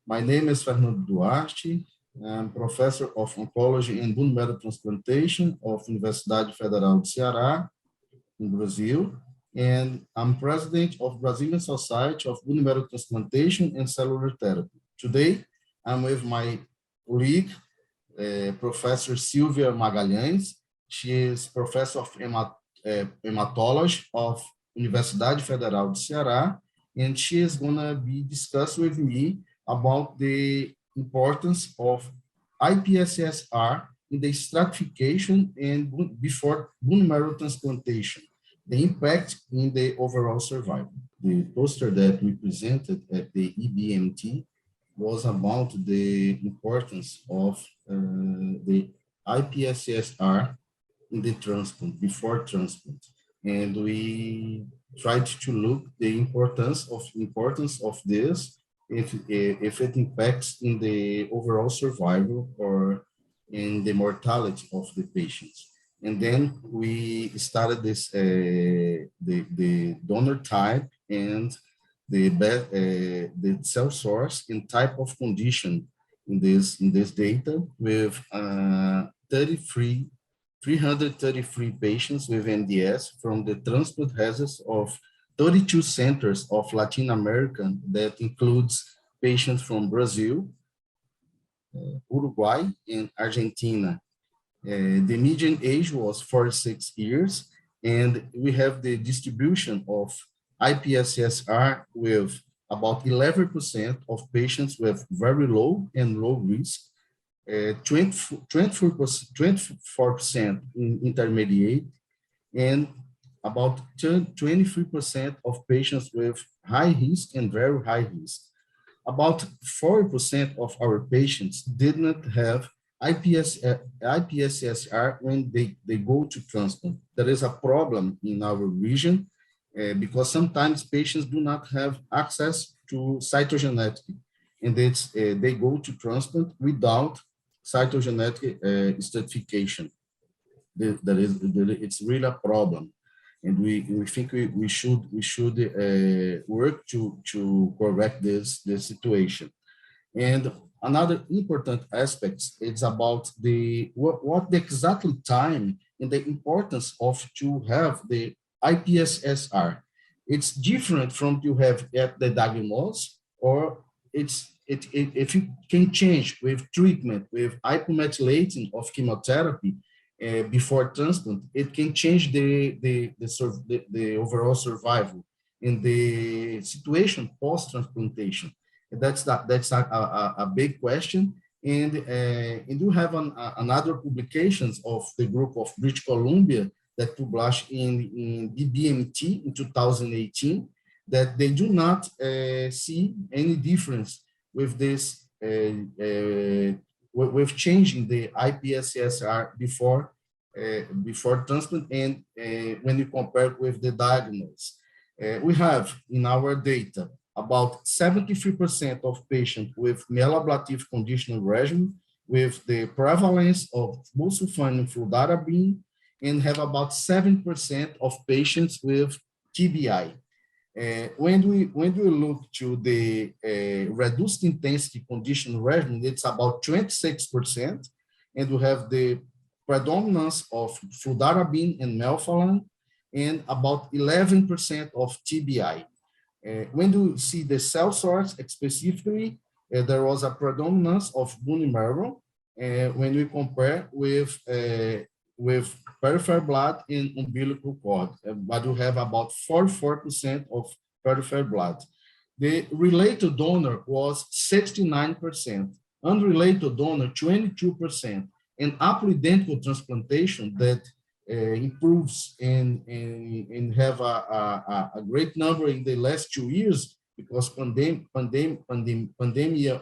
My name is Fernando Duarte. I'm professor of oncology and bone marrow transplantation of Universidade Federal de Ceará in Brazil. And I'm president of Brazilian Society of Bone Marrow Transplantation and Cellular Therapy. Today, I'm with my colleague, Professor Silvia Magalhães. She is professor of hematology of Universidade Federal de Ceará, and she is going to be discussing with me about the importance of IPSS-R in the stratification and before bone marrow transplantation, the impact in the overall survival. The poster that we presented at the EBMT was about the importance of the IPSS-R in the transplant, before transplant. And we tried to look the importance of this, if it impacts in the overall survival or in the mortality of the patients. And then we started this, the donor type and the cell source and type of condition in this data with 333 patients with MDS from the transplant hazards of 32 centers of Latin America that includes patients from Brazil, Uruguay, and Argentina. The median age was 46 years, and we have the distribution of IPSS-R with about 11% of patients with very low and low risk, 24% in intermediate, and about 23% of patients with high risk and very high risk. About 40% of our patients did not have IPSS-R when they go to transplant. There is a problem in our region because sometimes patients do not have access to cytogenetics, and they go to transplant without cytogenetic stratification. It's really a problem, and we think we should work to correct this situation. And another important aspect is about what the exactly time and the importance of to have the IPSS-R. It's different from to have at the diagnosis, or if it can change with treatment, with hypomethylating of chemotherapy before transplant, it can change the overall survival in the situation post-transplantation. That's a big question. And you have another publications of the group of British Columbia that published in EBMT in 2018, that they do not see any difference with this, with changing the IPSS-R before transplant and when you compare with the diagnosis. We have in our data about 73% of patients with myeloablative conditional regimen with the prevalence of busulfan and fludarabine, and have about 7% of patients with TBI. When we look to the reduced intensity conditional regimen, it's about 26%, and we have the predominance of fludarabine and melphalan, and about 11% of TBI. When you see the cell source specifically, there was a predominance of bone marrow when we compare with peripheral blood and umbilical cord, but you have about 44% of peripheral blood. The related donor was 69%, unrelated donor 22%, and haploidentical transplantation that improves and have a great number in the last 2 years because pandemic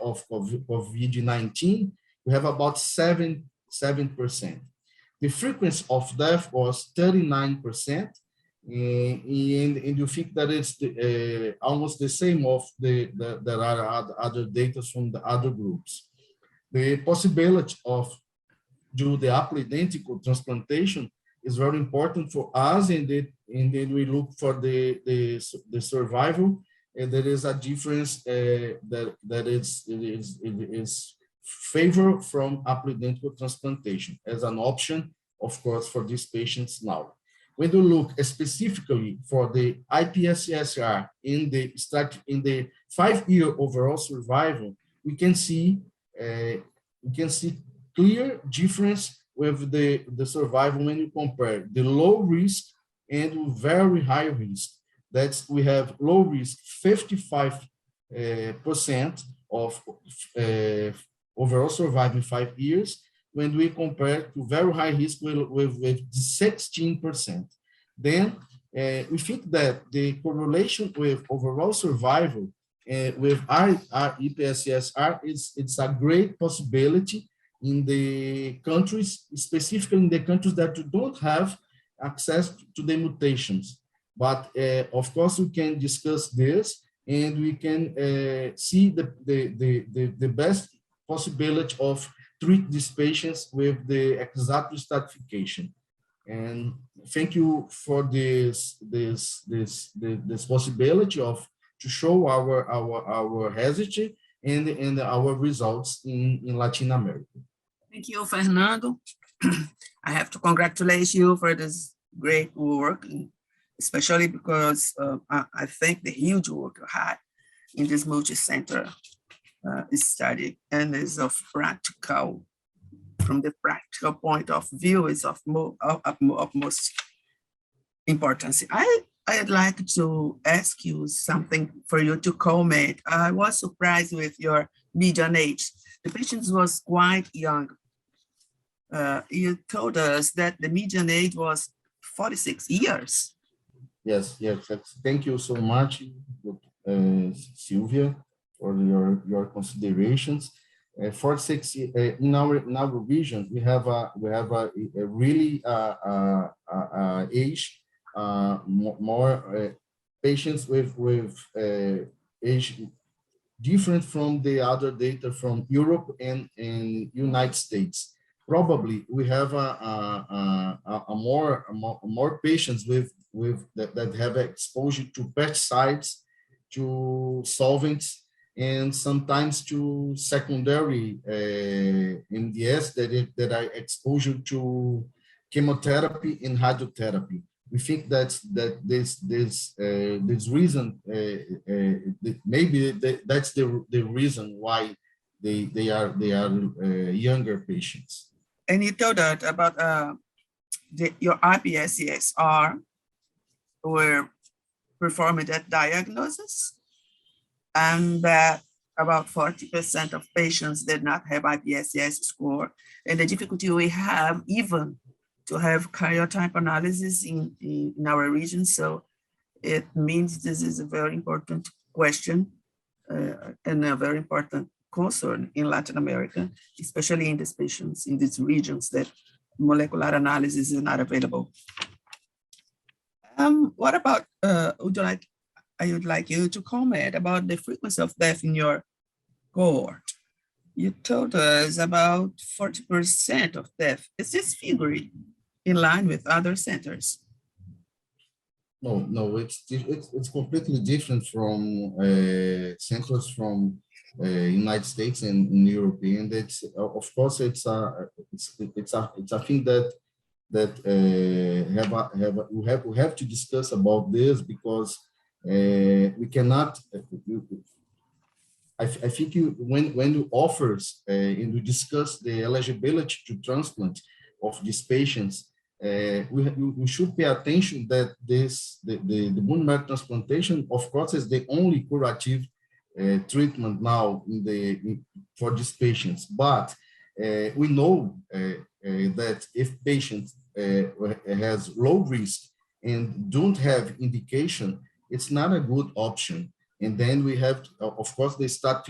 of COVID-19, we have about 7%. The frequency of death was 39%, and you think that it's almost the same of there are other data from the other groups. The possibility of do the haploidentical transplantation is very important for us, and then we look for the survival there is a difference that is favor from haploidentical transplantation as an option, of course, for these patients now. When you look specifically for the IPSS-R in the 5-year overall survival, we can see clear difference with the survival when you compare the low risk and very high risk. That's we have low risk 55% of overall survival in 5 years, when we compare to very high risk with 16%. Then we think that the correlation with overall survival with our IPSS-R it's a great possibility in the countries, specifically in the countries that don't have access to the mutations. But of course, we can discuss this, and we can see the best possibility of treat these patients with the exact stratification. And thank you for this possibility of to show our heritage and our results in Latin America. Thank you, Fernando. I have to congratulate you for this great work, especially because I think the huge work you had in this multi-center study and is of practical, from the practical point of view, is of most importance. I'd like to ask you something for you to comment. I was surprised with your median age. The patient was quite young. You told us that the median age was 46 years. Yes. Thank you so much, Silvia, for your considerations. 46 in our region, we have a really age more patients with age different from the other data from Europe and United States. Probably we have more patients that have exposure to pesticides, to solvents, and sometimes to secondary MDS that are exposure to chemotherapy and radiotherapy. We think that this reason maybe that's the reason why they are younger patients. And you told us about your IPSS-R were performed at diagnosis, and that about 40% of patients did not have IPSS score, and the difficulty we have even to have karyotype analysis in our region. So it means this is a very important question and a very important concern in Latin America, especially in these patients in these regions that molecular analysis is not available. What about, I would like you to comment about the frequency of death in your cohort. You told us about 40% of death. Is this figure in line with other centers? No, it's completely different from centers from United States and in European. That's of course it's a thing that we have to discuss about this, because we cannot. I think when you offers and we discuss the eligibility to transplant of these patients, we should pay attention that the bone marrow transplantation, of course, is the only curative treatment now for these patients. But we know that if patients has low risk and don't have indication, it's not a good option. And then we have, of course, the exact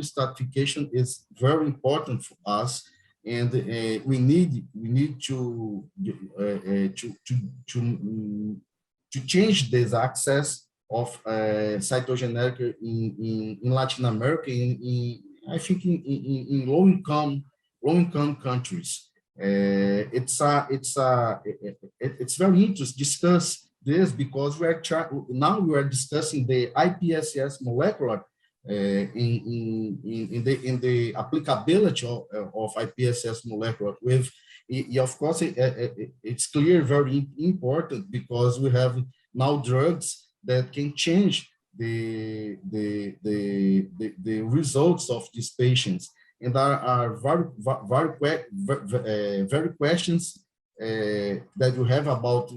stratification is very important for us, and we need to change this access of cytogenetic in Latin America, I think in low-income countries. It's very interesting to discuss this because now we are discussing the IPSS molecular in the applicability of IPSS molecular with, of course, it's clear, very important, because we have now drugs that can change the results of these patients, and are very questions that you have about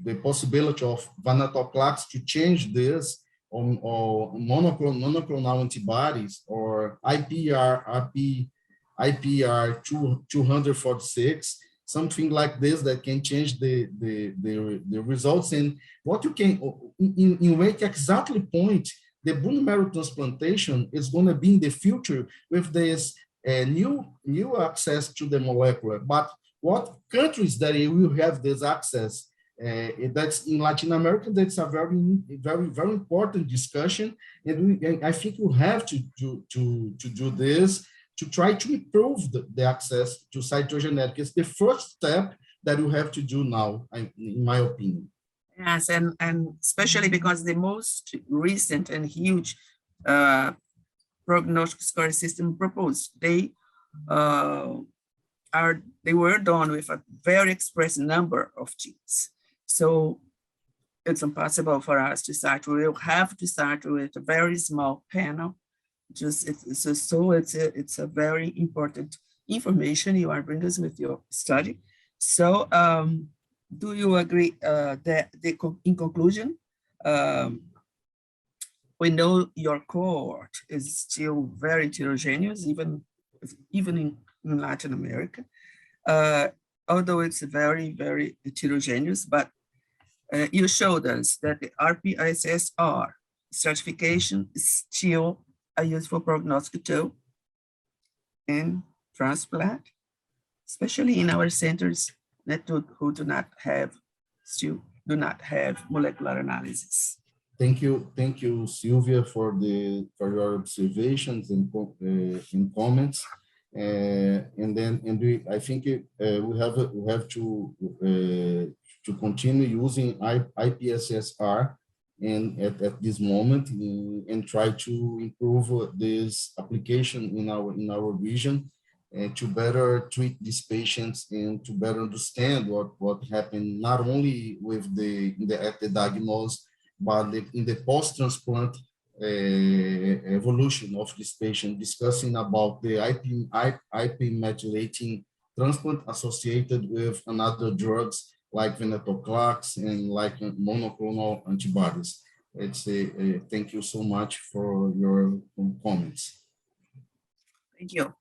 the possibility of venetoclax to change this, or monoclonal antibodies, or IPR 246, something like this that can change the results, and what you can, in which exactly point the bone marrow transplantation is going to be in the future with this new access to the molecular. But what countries that will have this access? That's in Latin America. That's a very important discussion, and I think you have to do this to try to improve the access to cytogenetics. It's the first step that you have to do now, in my opinion. Yes, and especially because the most recent and huge prognostic scoring system proposed, they were done with a very express number of genes. So it's impossible for us to start. We'll have to start with a very small panel. It's a very important information you are bringing us with your study. So do you agree that in conclusion, we know your cohort is still very heterogeneous, even in Latin America, although it's very heterogeneous, but you showed us that the IPSS-R certification is still a useful prognostic tool in transplant, especially in our centers who do not have molecular analysis. Thank you, Silvia, for your observations and comments. I think we have to continue using IPSS-R and at this moment, and try to improve this application in our region, to better treat these patients and to better understand what happened, not only with at the diagnosis, but in the post-transplant evolution of this patient, discussing about the IP methylating transplant associated with another drugs like venetoclax and like monoclonal antibodies. Thank you so much for your comments. Thank you.